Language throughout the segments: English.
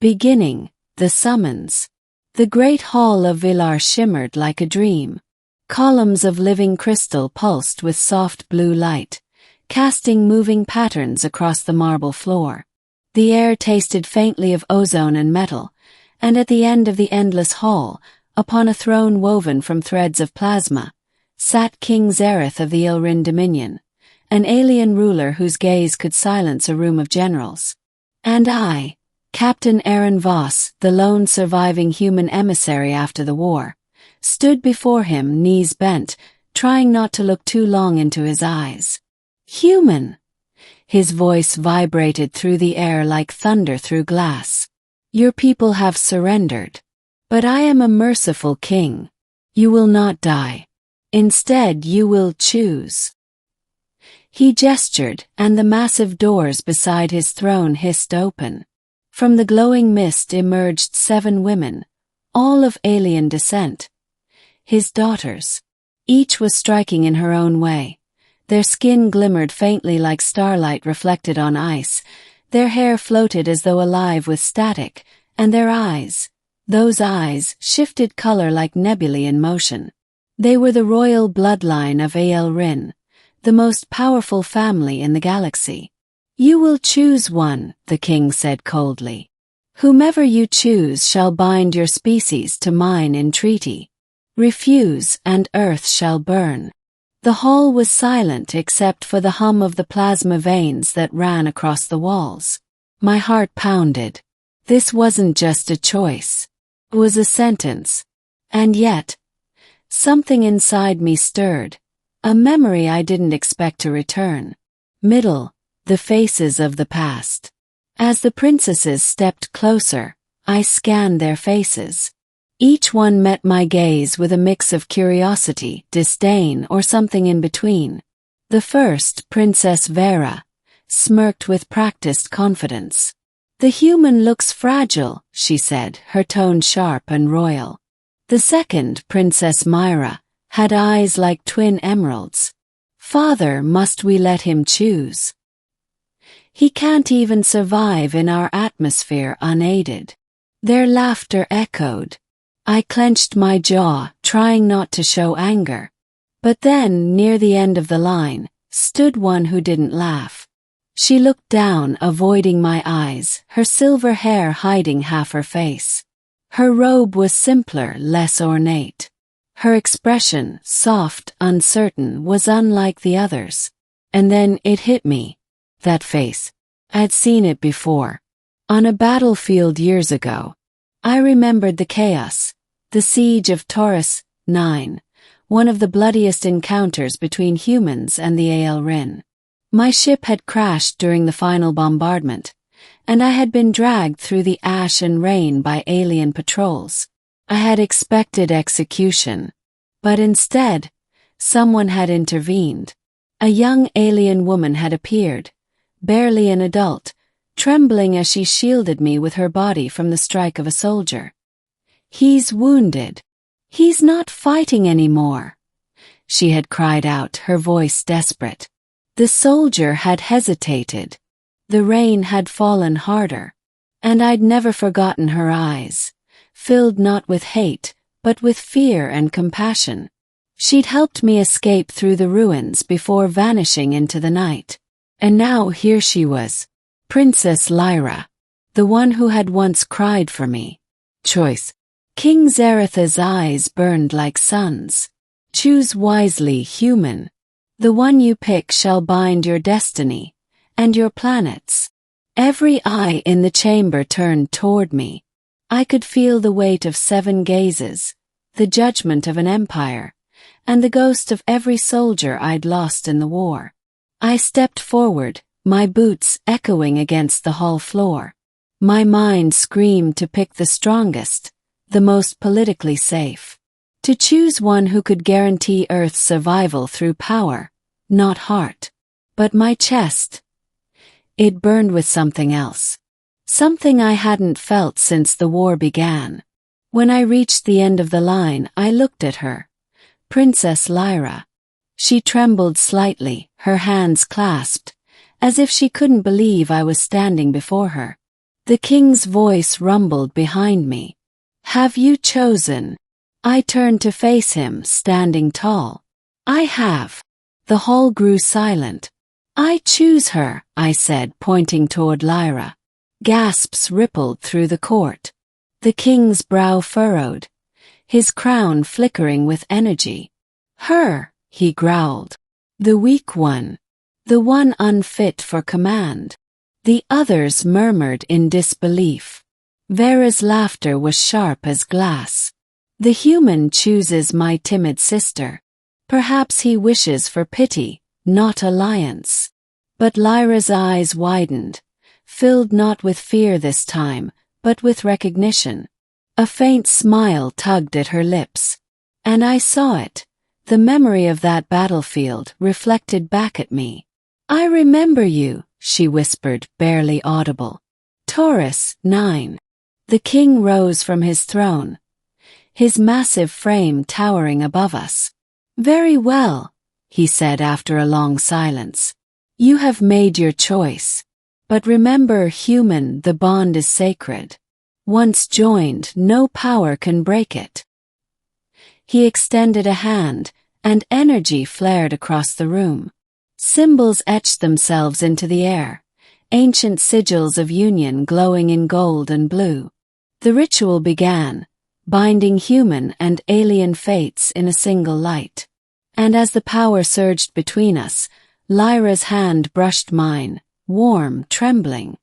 Beginning, the summons. The great hall of Villar shimmered like a dream. Columns of living crystal pulsed with soft blue light, casting moving patterns across the marble floor. The air tasted faintly of ozone and metal, and at the end of the endless hall, upon a throne woven from threads of plasma, sat King Zareth of the Ilrin Dominion, an alien ruler whose gaze could silence a room of generals. And I, Captain Aaron Voss, the lone surviving human emissary after the war, stood before him, knees bent, trying not to look too long into his eyes. Human! His voice vibrated through the air like thunder through glass. Your people have surrendered. But I am a merciful king. You will not die. Instead, you will choose. He gestured, and the massive doors beside his throne hissed open. From the glowing mist emerged 7 women, all of alien descent. His daughters. Each was striking in her own way. Their skin glimmered faintly like starlight reflected on ice, their hair floated as though alive with static, and their eyes, those eyes, shifted color like nebulae in motion. They were the royal bloodline of Aelrin, the most powerful family in the galaxy. You will choose one, the king said coldly. Whomever you choose shall bind your species to mine in treaty. Refuse, and earth shall burn. The hall was silent except for the hum of the plasma veins that ran across the walls. My heart pounded. This wasn't just a choice. It was a sentence. And yet, something inside me stirred. A memory I didn't expect to return. Middle, the faces of the past. As the princesses stepped closer, I scanned their faces. Each one met my gaze with a mix of curiosity, disdain, or something in between. The first, Princess Vera, smirked with practiced confidence. The human looks fragile, she said, her tone sharp and royal. The second, Princess Myra, had eyes like twin emeralds. Father, must we let him choose? He can't even survive in our atmosphere unaided. Their laughter echoed. I clenched my jaw, trying not to show anger. But then, near the end of the line, stood one who didn't laugh. She looked down, avoiding my eyes, her silver hair hiding half her face. Her robe was simpler, less ornate. Her expression, soft, uncertain, was unlike the others. And then it hit me. That face. I'd seen it before. On a battlefield years ago. I remembered the chaos. The siege of Taurus 9, one of the bloodiest encounters between humans and the Aelrin. My ship had crashed during the final bombardment, and I had been dragged through the ash and rain by alien patrols. I had expected execution, but instead, someone had intervened. A young alien woman had appeared, barely an adult, trembling as she shielded me with her body from the strike of a soldier. He's wounded. He's not fighting anymore, she had cried out, her voice desperate. The soldier had hesitated. The rain had fallen harder, and I'd never forgotten her eyes, filled not with hate, but with fear and compassion. She'd helped me escape through the ruins before vanishing into the night. And now here she was, Princess Lyra, the one who had once cried for me. Choice. King Zareth's eyes burned like suns. Choose wisely, human. The one you pick shall bind your destiny, and your planets. Every eye in the chamber turned toward me. I could feel the weight of 7 gazes, the judgment of an empire, and the ghost of every soldier I'd lost in the war. I stepped forward, my boots echoing against the hall floor. My mind screamed to pick the strongest, the most politically safe. To choose one who could guarantee Earth's survival through power, not heart. But my chest, it burned with something else. Something I hadn't felt since the war began. When I reached the end of the line, I looked at her. Princess Lyra. She trembled slightly, her hands clasped, as if she couldn't believe I was standing before her. The king's voice rumbled behind me. Have you chosen? I turned to face him, standing tall. I have. The hall grew silent. I choose her, I said, pointing toward Lyra. Gasps rippled through the court. The king's brow furrowed, his crown flickering with energy. Her, he growled. The weak one. The one unfit for command. The others murmured in disbelief. Vera's laughter was sharp as glass. The human chooses my timid sister. Perhaps he wishes for pity, not alliance. But Lyra's eyes widened, filled not with fear this time, but with recognition. A faint smile tugged at her lips. And I saw it, the memory of that battlefield reflected back at me. I remember you, she whispered, barely audible. Taurus, 9. The king rose from his throne, his massive frame towering above us. Very well, he said after a long silence. You have made your choice. But remember, human, the bond is sacred. Once joined, no power can break it. He extended a hand, and energy flared across the room. Symbols etched themselves into the air, ancient sigils of union glowing in gold and blue. The ritual began, binding human and alien fates in a single light. And as the power surged between us, Lyra's hand brushed mine, warm, trembling.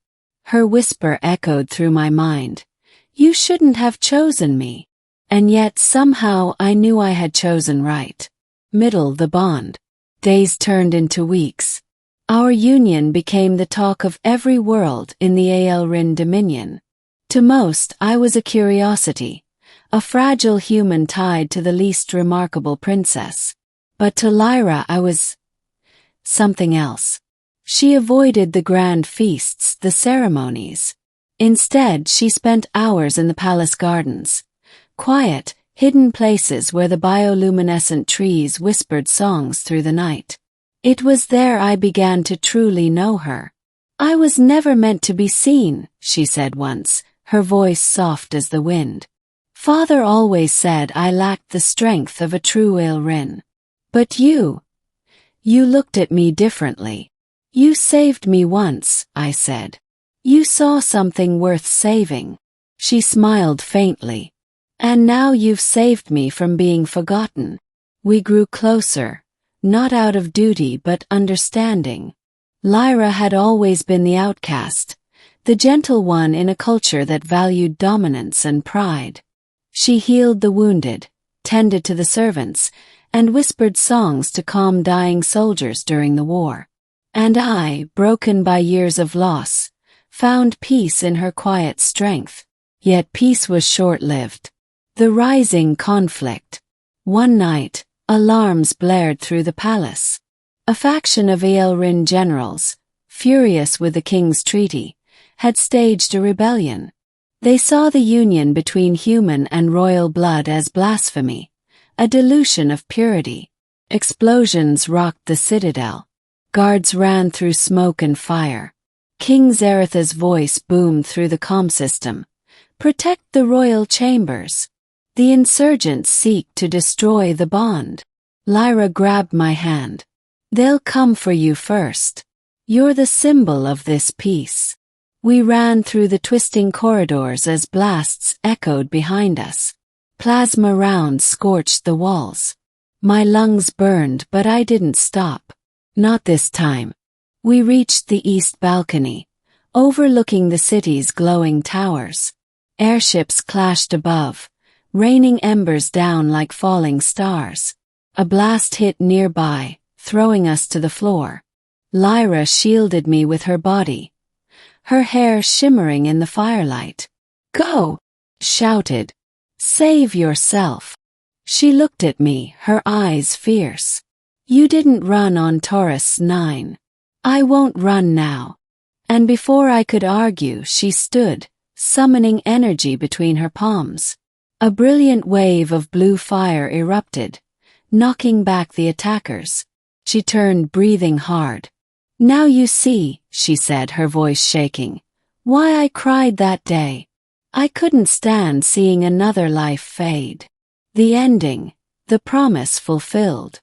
Her whisper echoed through my mind. You shouldn't have chosen me. And yet somehow I knew I had chosen right. Middle the bond. Days turned into weeks. Our union became the talk of every world in the Aelrin Dominion. To most, I was a curiosity, a fragile human tied to the least remarkable princess. But to Lyra I was something else. She avoided the grand feasts, the ceremonies. Instead, she spent hours in the palace gardens, quiet, hidden places where the bioluminescent trees whispered songs through the night. It was there I began to truly know her. I was never meant to be seen, she said once, her voice soft as the wind. Father always said I lacked the strength of a true Aelrin. But you looked at me differently. You saved me once, I said. You saw something worth saving. She smiled faintly. And now you've saved me from being forgotten. We grew closer, not out of duty but understanding. Lyra had always been the outcast, the gentle one in a culture that valued dominance and pride. She healed the wounded, tended to the servants, and whispered songs to calm dying soldiers during the war. And I, broken by years of loss, found peace in her quiet strength. Yet peace was short-lived. The rising conflict. One night, alarms blared through the palace. A faction of Aelrin generals, furious with the king's treaty, had staged a rebellion. They saw the union between human and royal blood as blasphemy, a dilution of purity. Explosions rocked the citadel. Guards ran through smoke and fire. King Zaretha's voice boomed through the comm system. Protect the royal chambers. The insurgents seek to destroy the bond. Lyra grabbed my hand. They'll come for you first. You're the symbol of this peace. We ran through the twisting corridors as blasts echoed behind us. Plasma rounds scorched the walls. My lungs burned, but I didn't stop. Not this time. We reached the east balcony, overlooking the city's glowing towers. Airships clashed above, raining embers down like falling stars. A blast hit nearby, throwing us to the floor. Lyra shielded me with her body, her hair shimmering in the firelight. Go! Shouted. Save yourself. She looked at me, her eyes fierce. You didn't run on Taurus 9. I won't run now. And before I could argue, she stood, summoning energy between her palms. A brilliant wave of blue fire erupted, knocking back the attackers. She turned, breathing hard. Now you see, she said, her voice shaking. Why I cried that day. I couldn't stand seeing another life fade. The ending, the promise fulfilled.